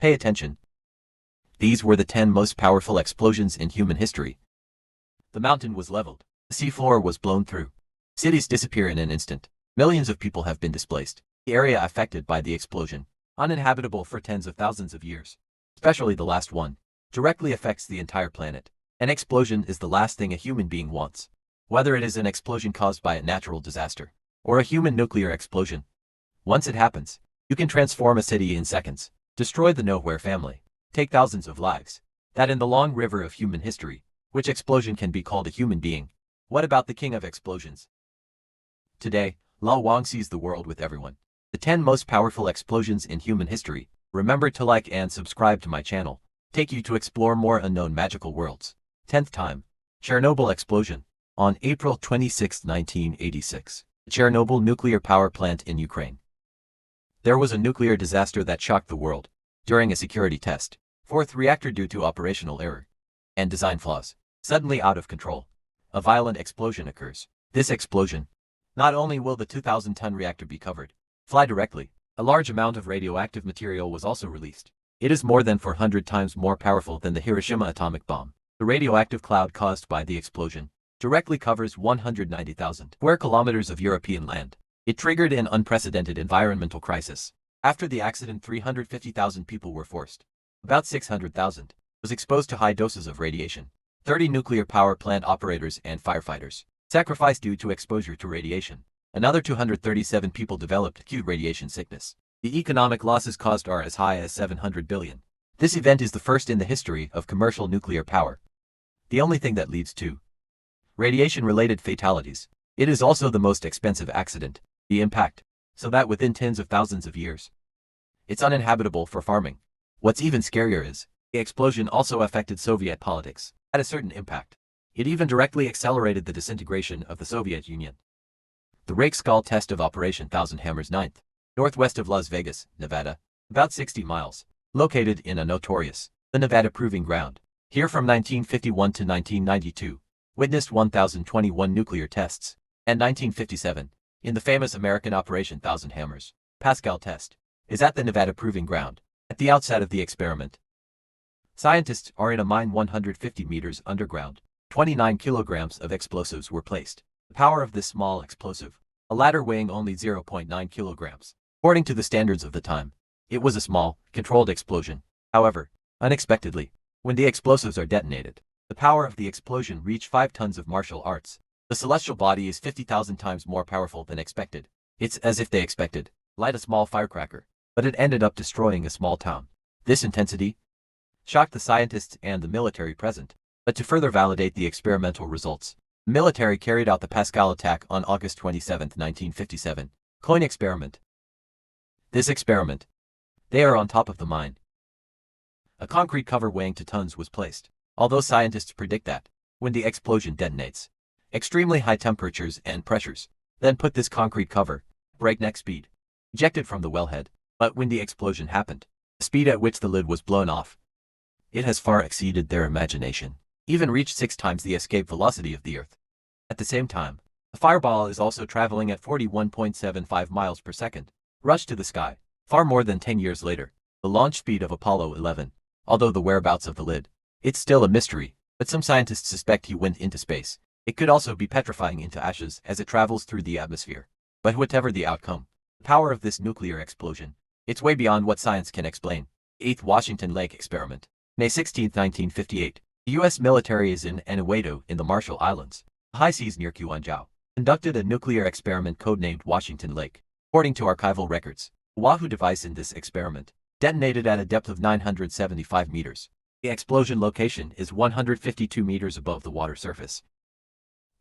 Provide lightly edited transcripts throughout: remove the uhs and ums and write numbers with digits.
Pay attention. These were the 10 most powerful explosions in human history. The mountain was leveled. The seafloor was blown through. Cities disappear in an instant. Millions of people have been displaced. The area affected by the explosion, uninhabitable for tens of thousands of years, especially the last one, directly affects the entire planet. An explosion is the last thing a human being wants. Whether it is an explosion caused by a natural disaster or a human nuclear explosion. Once it happens, you can transform a city in seconds, destroy the Nowhere family, take thousands of lives. That in the long river of human history, which explosion can be called a human being? What about the king of explosions? Today, Lao Wang sees the world with everyone. The 10 most powerful explosions in human history. Remember to like and subscribe to my channel. Take you to explore more unknown magical worlds. 10th time. Chernobyl explosion. On April 26, 1986. The Chernobyl nuclear power plant in Ukraine. There was a nuclear disaster that shocked the world. During a security test, fourth reactor due to operational error and design flaws, suddenly out of control. A violent explosion occurs. This explosion, not only will the 2,000-ton reactor be covered, fly directly, a large amount of radioactive material was also released. It is more than 400 times more powerful than the Hiroshima atomic bomb. The radioactive cloud caused by the explosion directly covers 190,000 square kilometers of European land. It triggered an unprecedented environmental crisis. After the accident, 350,000 people were forced. About 600,000 was exposed to high doses of radiation. 30 nuclear power plant operators and firefighters sacrificed due to exposure to radiation. Another 237 people developed acute radiation sickness. The economic losses caused are as high as 700 billion. This event is the first in the history of commercial nuclear power. The only thing that leads to radiation-related fatalities. It is also the most expensive accident. The impact, so that within tens of thousands of years, it's uninhabitable for farming. What's even scarier is, the explosion also affected Soviet politics, had a certain impact. It even directly accelerated the disintegration of the Soviet Union. The Rake-Skull test of Operation Thousand Hammers 9th, northwest of Las Vegas, Nevada, about 60 miles, located in a notorious, the Nevada Proving Ground. Here from 1951 to 1992, witnessed 1,021 nuclear tests, and 1957, in the famous American Operation Thousand Hammers, Pascal test, is at the Nevada Proving Ground. At the outset of the experiment, scientists are in a mine 150 meters underground. 29 kilograms of explosives were placed. The power of this small explosive, a ladder weighing only 0.9 kilograms. According to the standards of the time, it was a small, controlled explosion. However, unexpectedly, when the explosives are detonated, the power of the explosion reached 5 tons of martial arts. The celestial body is 50,000 times more powerful than expected. It's as if they expected, light a small firecracker, but it ended up destroying a small town. This intensity shocked the scientists and the military present. But to further validate the experimental results, the military carried out the Pascal attack on August 27, 1957, Coin experiment. This experiment, they are on top of the mine. A concrete cover weighing 2 tons was placed. Although scientists predict that, when the explosion detonates, extremely high temperatures and pressures then put this concrete cover, breakneck speed, ejected from the wellhead. But when the explosion happened, the speed at which the lid was blown off, it has far exceeded their imagination, even reached 6 times the escape velocity of the Earth. At the same time, the fireball is also traveling at 41.75 miles per second, rushed to the sky. Far more than 10 years later, the launch speed of Apollo 11, although the whereabouts of the lid, it's still a mystery, but some scientists suspect he went into space. It could also be petrifying into ashes as it travels through the atmosphere. But whatever the outcome, the power of this nuclear explosion, it's way beyond what science can explain. 8th Washington Lake Experiment. May 16, 1958. The U.S. military is in Eniweto in the Marshall Islands, high seas near Kuanzhou, conducted a nuclear experiment codenamed Washington Lake. According to archival records, the Wahoo device in this experiment detonated at a depth of 975 meters. The explosion location is 152 meters above the water surface.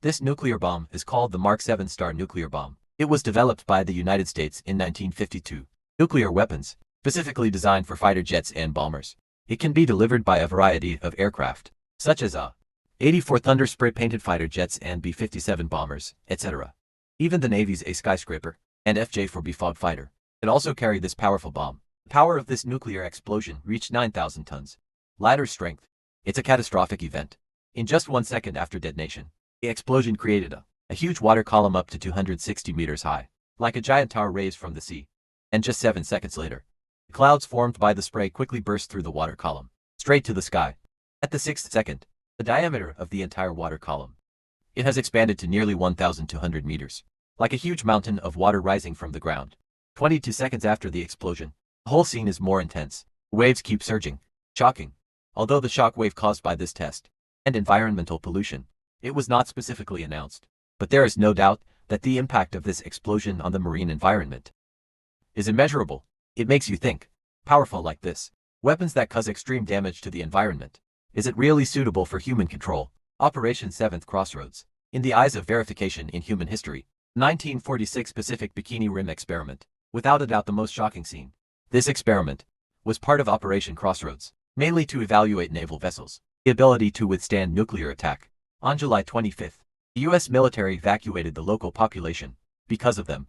This nuclear bomb is called the Mark 7 Star nuclear bomb. It was developed by the United States in 1952. Nuclear weapons, specifically designed for fighter jets and bombers. It can be delivered by a variety of aircraft, such as A-84 Thunder spray-painted fighter jets and B-57 bombers, etc. Even the Navy's A skyscraper and F-J-4B Fog fighter can also carry this powerful bomb. The power of this nuclear explosion reached 9,000 tons. Ladder strength. It's a catastrophic event. In just 1 second after detonation, the explosion created a huge water column up to 260 meters high, like a giant tower raised from the sea. And just 7 seconds later, Clouds formed by the spray quickly burst through the water column, straight to the sky. At the 6th second, the diameter of the entire water column. It has expanded to nearly 1,200 meters, like a huge mountain of water rising from the ground. 22 seconds after the explosion, the whole scene is more intense. Waves keep surging, shocking. Although the shock wave caused by this test and environmental pollution, it was not specifically announced. But there is no doubt that the impact of this explosion on the marine environment is immeasurable. It makes you think. Powerful like this, weapons that cause extreme damage to the environment. Is it really suitable for human control? Operation Seventh Crossroads. In the eyes of verification in human history, 1946 Pacific Bikini Rim experiment. Without a doubt the most shocking scene. This experiment was part of Operation Crossroads, mainly to evaluate naval vessels' the ability to withstand nuclear attack. On July 25th, the U.S. military evacuated the local population because of them.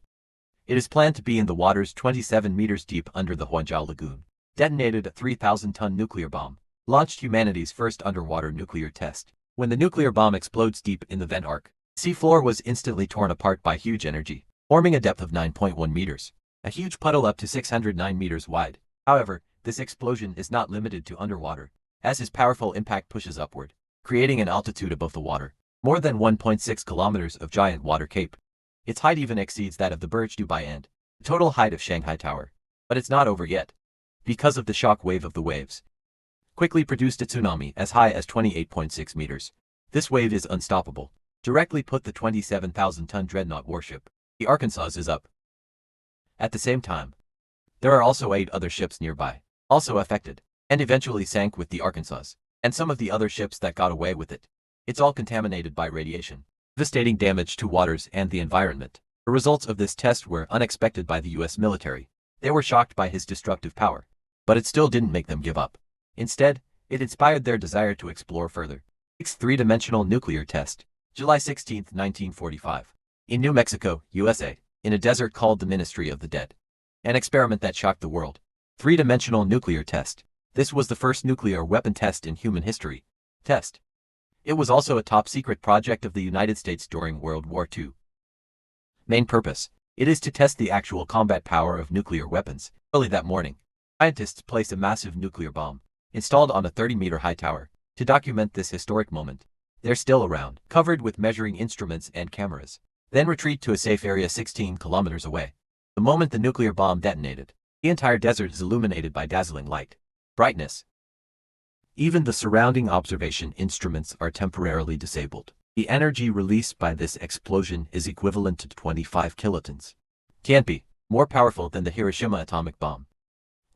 It is planned to be in the waters 27 meters deep under the Huanzhou Lagoon. Detonated a 3,000-ton nuclear bomb. Launched humanity's first underwater nuclear test. When the nuclear bomb explodes deep in the vent arc, the seafloor was instantly torn apart by huge energy, forming a depth of 9.1 meters. A huge puddle up to 609 meters wide. However, this explosion is not limited to underwater, as his powerful impact pushes upward, creating an altitude above the water. More than 1.6 kilometers of giant water cape. Its height even exceeds that of the Burj Dubai and the total height of Shanghai Tower. But it's not over yet. Because of the shock wave of the waves, quickly produced a tsunami as high as 28.6 meters. This wave is unstoppable. Directly put the 27,000-ton dreadnought warship, the Arkansas, is up. At the same time, there are also 8 other ships nearby, also affected, and eventually sank with the Arkansas, and some of the other ships that got away with it. It's all contaminated by radiation, devastating damage to waters and the environment. The results of this test were unexpected by the U.S. military. They were shocked by his destructive power, but it still didn't make them give up. Instead, it inspired their desire to explore further. 6th three-dimensional nuclear test, July 16, 1945. In New Mexico, USA, in a desert called the Ministry of the Dead. An experiment that shocked the world. Three-dimensional nuclear test. This was the first nuclear weapon test in human history. It was also a top-secret project of the United States during World War II. Main purpose. It is to test the actual combat power of nuclear weapons. Early that morning, scientists placed a massive nuclear bomb, installed on a 30-meter high tower, to document this historic moment. They're still around, covered with measuring instruments and cameras. Then retreat to a safe area 16 kilometers away. The moment the nuclear bomb detonated, the entire desert is illuminated by dazzling light. Brightness. Even the surrounding observation instruments are temporarily disabled. The energy released by this explosion is equivalent to 25 kilotons. Can't be more powerful than the Hiroshima atomic bomb.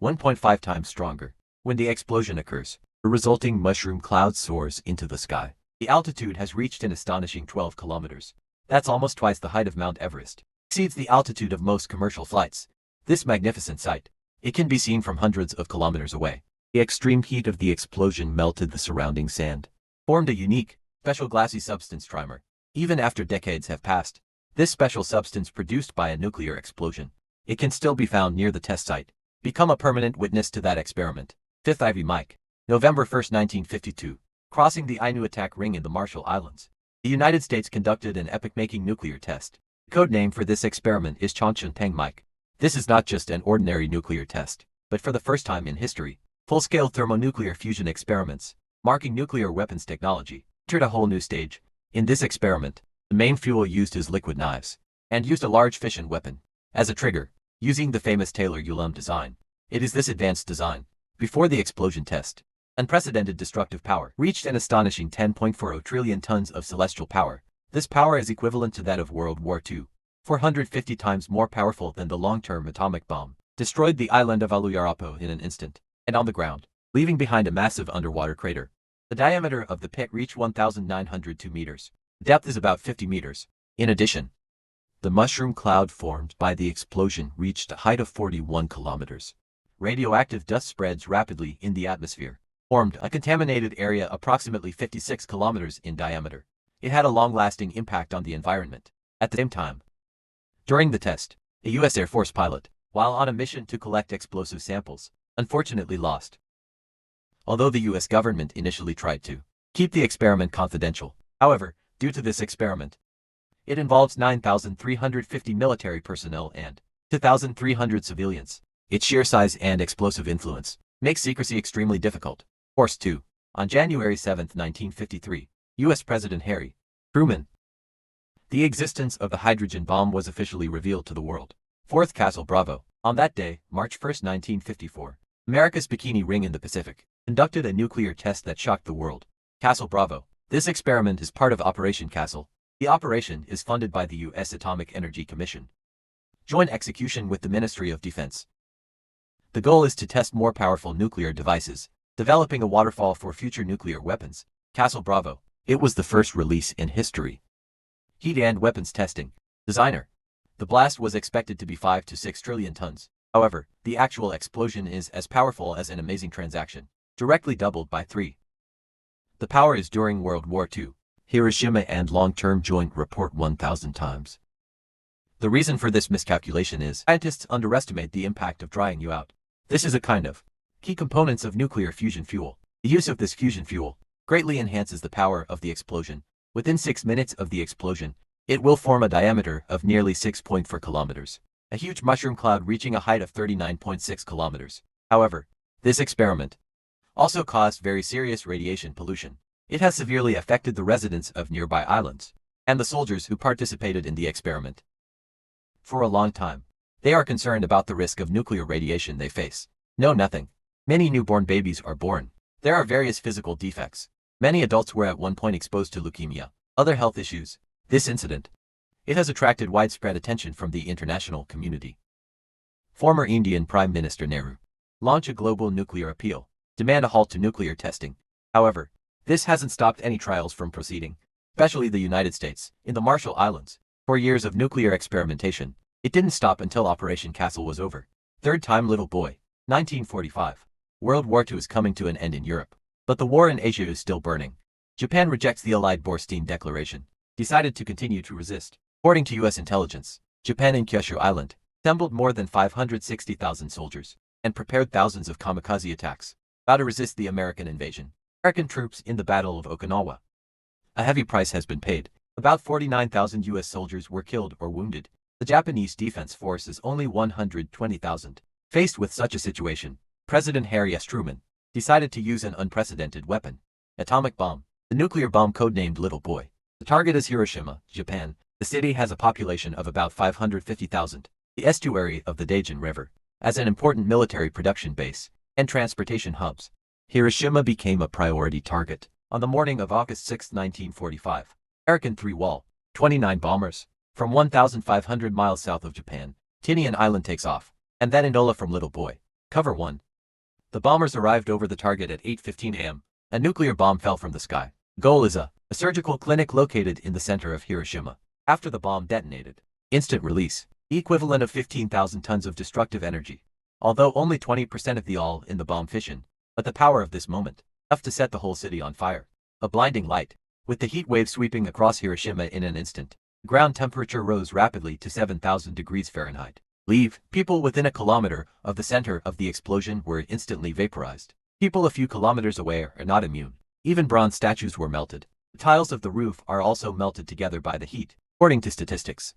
1.5 times stronger. When the explosion occurs, the resulting mushroom cloud soars into the sky. The altitude has reached an astonishing 12 kilometers. That's almost twice the height of Mount Everest. Exceeds the altitude of most commercial flights. This magnificent sight, it can be seen from hundreds of kilometers away. The extreme heat of the explosion melted the surrounding sand, formed a unique, special glassy substance trimer. Even after decades have passed, this special substance produced by a nuclear explosion, it can still be found near the test site. Become a permanent witness to that experiment. 5th Ivy Mike. November 1, 1952. Crossing the Ainu attack ring in the Marshall Islands. The United States conducted an epoch-making nuclear test. The code name for this experiment is Changchun Mike. This is not just an ordinary nuclear test, but for the first time in history, full-scale thermonuclear fusion experiments, marking nuclear weapons technology, entered a whole new stage. In this experiment, the main fuel used is liquid knives, and used a large fission weapon as a trigger, using the famous Taylor-Ulam design. It is this advanced design, before the explosion test, unprecedented destructive power reached an astonishing 10.40 trillion tons of celestial power. This power is equivalent to that of World War II, 450 times more powerful than the long-term atomic bomb. Destroyed the island of Aluyarapo in an instant, and on the ground, leaving behind a massive underwater crater. The diameter of the pit reached 1,902 meters. The depth is about 50 meters. In addition, the mushroom cloud formed by the explosion reached a height of 41 kilometers. Radioactive dust spreads rapidly in the atmosphere, formed a contaminated area approximately 56 kilometers in diameter. It had a long-lasting impact on the environment. At the same time, during the test, a U.S. Air Force pilot, while on a mission to collect explosive samples, unfortunately lost. Although the U.S. government initially tried to keep the experiment confidential, however, due to this experiment, it involves 9,350 military personnel and 2,300 civilians. Its sheer size and explosive influence makes secrecy extremely difficult. Force 2. On January 7, 1953, U.S. President Harry Truman. The existence of the hydrogen bomb was officially revealed to the world. Fourth Castle Bravo. On that day, March 1, 1954, America's Bikini Ring in the Pacific conducted a nuclear test that shocked the world. Castle Bravo. This experiment is part of Operation Castle. The operation is funded by the U.S. Atomic Energy Commission. Joint execution with the Ministry of Defense. The goal is to test more powerful nuclear devices, developing a waterfall for future nuclear weapons. Castle Bravo. It was the first release in history. Heat and weapons testing. Designer. The blast was expected to be 5 to 6 trillion tons. However, the actual explosion is as powerful as an amazing transaction, directly doubled by 3. The power is during World War II. Hiroshima and long-term joint report 1,000 times. The reason for this miscalculation is scientists underestimate the impact of drying you out. This is a kind of key components of nuclear fusion fuel. The use of this fusion fuel greatly enhances the power of the explosion. Within 6 minutes of the explosion, it will form a diameter of nearly 6.4 kilometers, a huge mushroom cloud reaching a height of 39.6 kilometers. However, this experiment also caused very serious radiation pollution. It has severely affected the residents of nearby islands and the soldiers who participated in the experiment. For a long time, they are concerned about the risk of nuclear radiation they face. No, nothing. Many newborn babies are born. There are various physical defects. Many adults were at one point exposed to leukemia, other health issues. This incident, it has attracted widespread attention from the international community. Former Indian Prime Minister Nehru launched a global nuclear appeal, demand a halt to nuclear testing. However, this hasn't stopped any trials from proceeding, especially the United States, in the Marshall Islands. For years of nuclear experimentation, it didn't stop until Operation Castle was over. Third time little boy, 1945. World War II is coming to an end in Europe, but the war in Asia is still burning. Japan rejects the Allied Borsteen Declaration, decided to continue to resist. According to U.S. intelligence, Japan in Kyushu Island assembled more than 560,000 soldiers and prepared thousands of kamikaze attacks, how to resist the American invasion. American troops in the Battle of Okinawa. A heavy price has been paid. About 49,000 U.S. soldiers were killed or wounded. The Japanese Defense Force is only 120,000. Faced with such a situation, President Harry S. Truman decided to use an unprecedented weapon. Atomic bomb. The nuclear bomb codenamed Little Boy. The target is Hiroshima, Japan. The city has a population of about 550,000. The estuary of the Daijin River as an important military production base and transportation hubs. Hiroshima became a priority target. On the morning of August 6, 1945, American 3-Wall, 29 bombers, from 1,500 miles south of Japan, Tinian Island takes off, and then Enola from Little Boy. Cover 1. The bombers arrived over the target at 8:15 a.m. A nuclear bomb fell from the sky. Goal is a surgical clinic located in the center of Hiroshima. After the bomb detonated, instant release, the equivalent of 15,000 tons of destructive energy. Although only 20% of the all in the bomb fission, but the power of this moment, enough to set the whole city on fire. A blinding light, with the heat wave sweeping across Hiroshima in an instant. Ground temperature rose rapidly to 7,000 degrees Fahrenheit. People within a kilometer of the center of the explosion were instantly vaporized. People a few kilometers away are not immune. Even bronze statues were melted. The tiles of the roof are also melted together by the heat, according to statistics.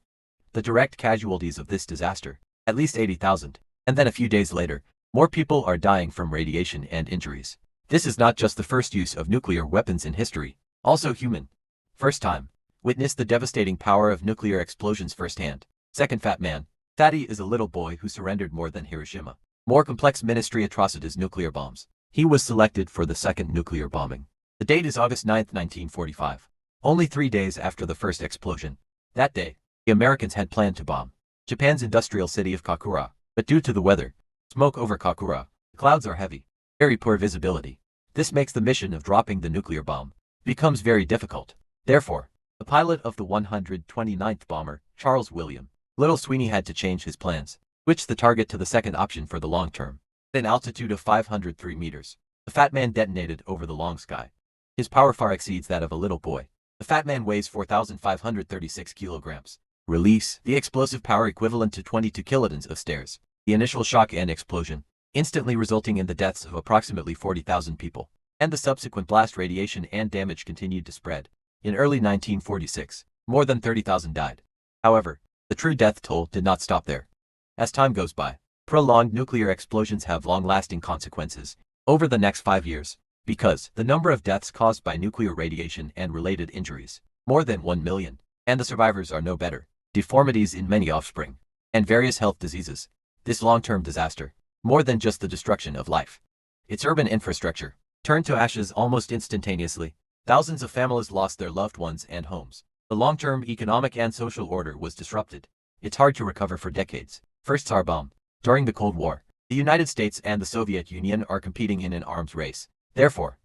The direct casualties of this disaster, at least 80,000, and then a few days later, more people are dying from radiation and injuries. This is not just the first use of nuclear weapons in history, also human. First time. Witness the devastating power of nuclear explosions firsthand. Second Fat Man. Fatty is a little boy who surrendered more than Hiroshima. More complex ministry atrocities nuclear bombs. He was selected for the second nuclear bombing. The date is August 9, 1945. Only 3 days after the first explosion. That day, the Americans had planned to bomb Japan's industrial city of Kokura, but due to the weather, smoke over Kokura, the clouds are heavy, very poor visibility. This makes the mission of dropping the nuclear bomb becomes very difficult. Therefore, the pilot of the 129th bomber, Charles William Little Sweeney, had to change his plans, switch the target to the second option for the long term. At an altitude of 503 meters, the Fat Man detonated over the long sky. His power far exceeds that of a little boy. The Fat Man weighs 4,536 kilograms. Release the explosive power equivalent to 22 kilotons of stairs. The initial shock and explosion, instantly resulting in the deaths of approximately 40,000 people, and the subsequent blast radiation and damage continued to spread. In early 1946, more than 30,000 died. However, the true death toll did not stop there. As time goes by, Prolonged nuclear explosions have long-lasting consequences over the next 5 years, because the number of deaths caused by nuclear radiation and related injuries, more than 1 million, and the survivors are no better, deformities in many offspring, and various health diseases. This long-term disaster, more than just the destruction of life, its urban infrastructure, turned to ashes almost instantaneously. Thousands of families lost their loved ones and homes. The long-term economic and social order was disrupted. It's hard to recover for decades. First Tsar Bomb. During the Cold War, the United States and the Soviet Union are competing in an arms race. Therefore,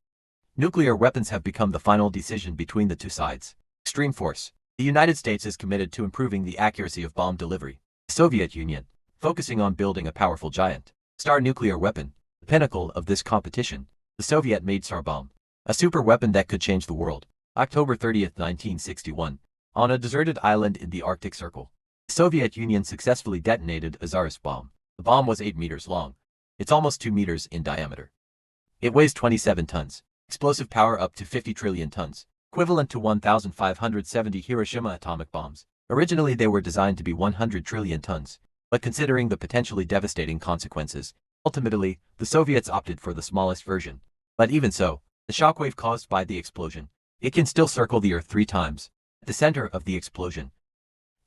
nuclear weapons have become the final decision between the two sides. Extreme force. The United States is committed to improving the accuracy of bomb delivery. The Soviet Union, focusing on building a powerful giant star nuclear weapon. The pinnacle of this competition, the Soviet-made Tsar Bomb, a super weapon that could change the world. October 30, 1961, on a deserted island in the Arctic Circle, the Soviet Union successfully detonated a Tsarist bomb. The bomb was 8 meters long. It's almost 2 meters in diameter. It weighs 27 tons. Explosive power up to 50 trillion tons, equivalent to 1,570 Hiroshima atomic bombs. Originally they were designed to be 100 trillion tons, but considering the potentially devastating consequences, ultimately, the Soviets opted for the smallest version. But even so, the shockwave caused by the explosion, it can still circle the Earth 3 times. At the center of the explosion,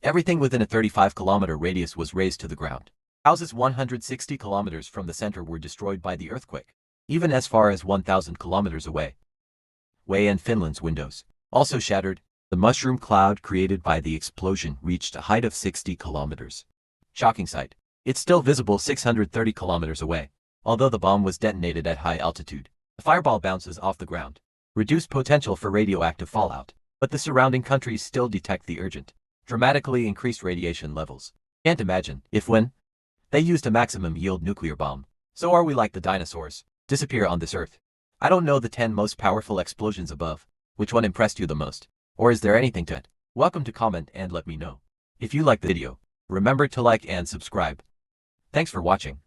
everything within a 35-kilometer radius was razed to the ground. Houses 160 kilometers from the center were destroyed by the earthquake, even as far as 1,000 kilometers away. And Finland's windows, also shattered. The mushroom cloud created by the explosion reached a height of 60 kilometers. Shocking sight. It's still visible 630 kilometers away. Although the bomb was detonated at high altitude, the fireball bounces off the ground. Reduced potential for radioactive fallout, but the surrounding countries still detect the urgent, dramatically increased radiation levels. Can't imagine if when they used a maximum yield nuclear bomb. So are we like the dinosaurs, disappear on this Earth? I don't know the 10 most powerful explosions above. Which one impressed you the most? Or is there anything to it? Welcome to comment and let me know. If you like the video, remember to like and subscribe. Thanks for watching.